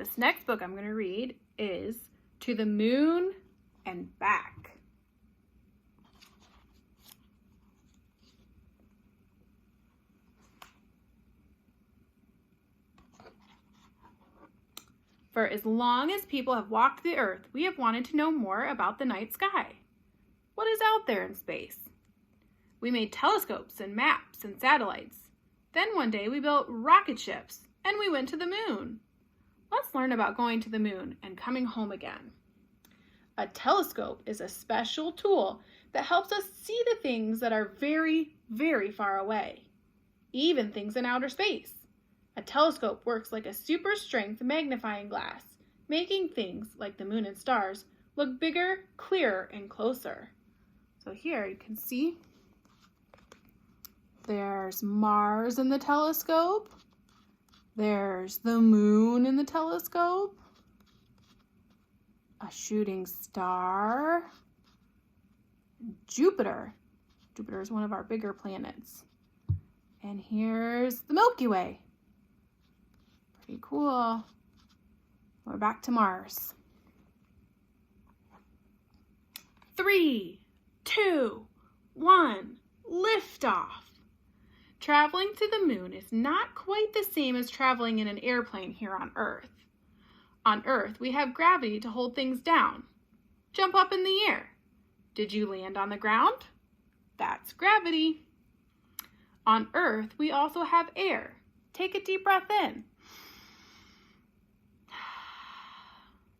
This next book I'm going to read is To the Moon and Back. For as long as people have walked the earth, we have wanted to know more about the night sky. What is out there in space? We made telescopes and maps and satellites. Then one day we built rocket ships and we went to the moon. Let's learn about going to the moon and coming home again. A telescope is a special tool that helps us see the things that are very, very far away, even things in outer space. A telescope works like a super-strength magnifying glass, making things like the moon and stars look bigger, clearer, and closer. So here you can see there's Mars in the telescope. There's the moon in the telescope. A shooting star. Jupiter. Jupiter is one of our bigger planets. And here's the Milky Way. Pretty cool. We're back to Mars. 3, 2, 1, liftoff. Traveling to the moon is not quite the same as traveling in an airplane here on Earth. On Earth, we have gravity to hold things down. Jump up in the air. Did you land on the ground? That's gravity. On Earth, we also have air. Take a deep breath in.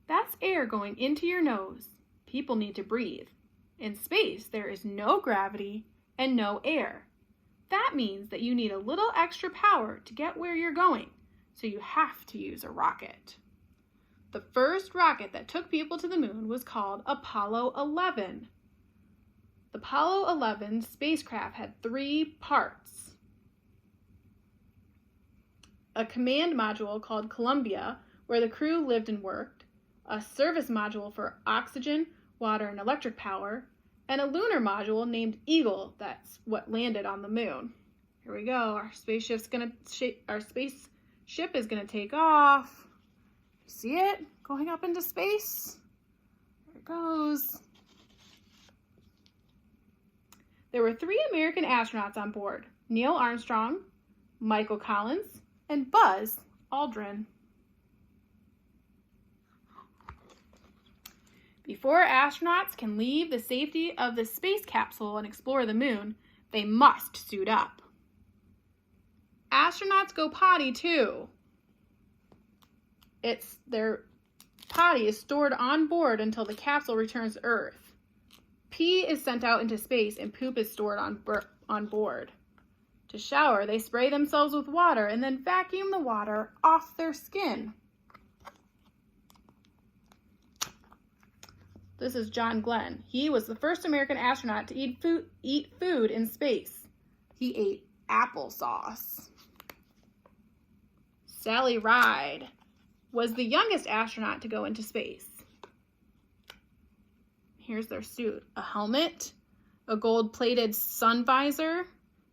That's air going into your nose. People need to breathe. In space, there is no gravity and no air. That means that you need a little extra power to get where you're going, so you have to use a rocket. The first rocket that took people to the moon was called Apollo 11. The Apollo 11 spacecraft had 3 parts. A command module called Columbia, where the crew lived and worked, a service module for oxygen, water, and electric power, and a lunar module named Eagle. That's what landed on the moon. Here we go. Our spaceship is gonna take off. You see it going up into space? There it goes. There were 3 American astronauts on board: Neil Armstrong, Michael Collins, and Buzz Aldrin. Before astronauts can leave the safety of the space capsule and explore the moon, they must suit up. Astronauts go potty too. Their potty is stored on board until the capsule returns to Earth. Pee is sent out into space and poop is stored on board. To shower, they spray themselves with water and then vacuum the water off their skin. This is John Glenn. He was the first American astronaut to eat food in space. He ate applesauce. Sally Ride was the youngest astronaut to go into space. Here's their suit: a helmet, a gold-plated sun visor,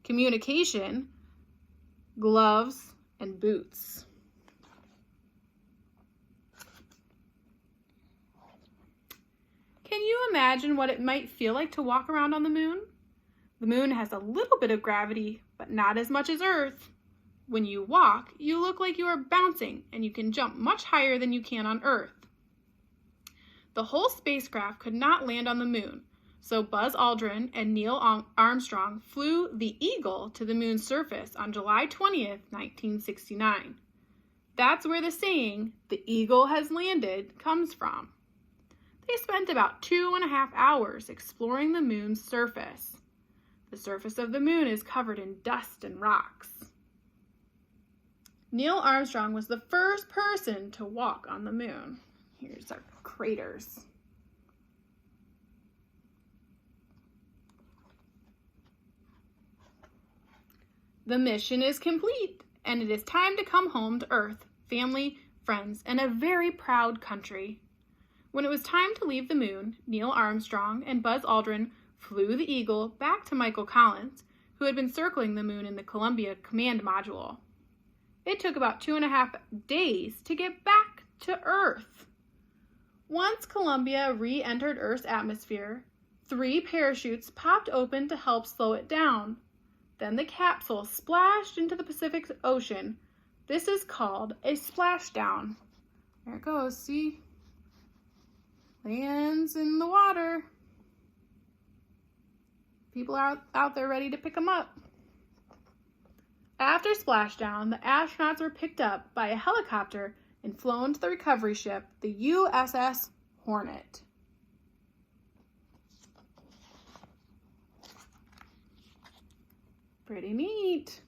communication, gloves, and boots. Can you imagine what it might feel like to walk around on the moon? The moon has a little bit of gravity, but not as much as Earth. When you walk, you look like you are bouncing, and you can jump much higher than you can on Earth. The whole spacecraft could not land on the moon, so Buzz Aldrin and Neil Armstrong flew the Eagle to the moon's surface on July 20th, 1969. That's where the saying, "the Eagle has landed," comes from. They spent about 2.5 hours exploring the moon's surface. The surface of the moon is covered in dust and rocks. Neil Armstrong was the first person to walk on the moon. Here's our craters. The mission is complete, and it is time to come home to Earth, family, friends, and a very proud country. When it was time to leave the moon, Neil Armstrong and Buzz Aldrin flew the Eagle back to Michael Collins, who had been circling the moon in the Columbia command module. It took about 2.5 days to get back to Earth. Once Columbia re-entered Earth's atmosphere, 3 parachutes popped open to help slow it down. Then the capsule splashed into the Pacific Ocean. This is called a splashdown. There it goes, see? Lands in the water. People are out there ready to pick them up. After splashdown, the astronauts were picked up by a helicopter and flown to the recovery ship, the USS Hornet. Pretty neat.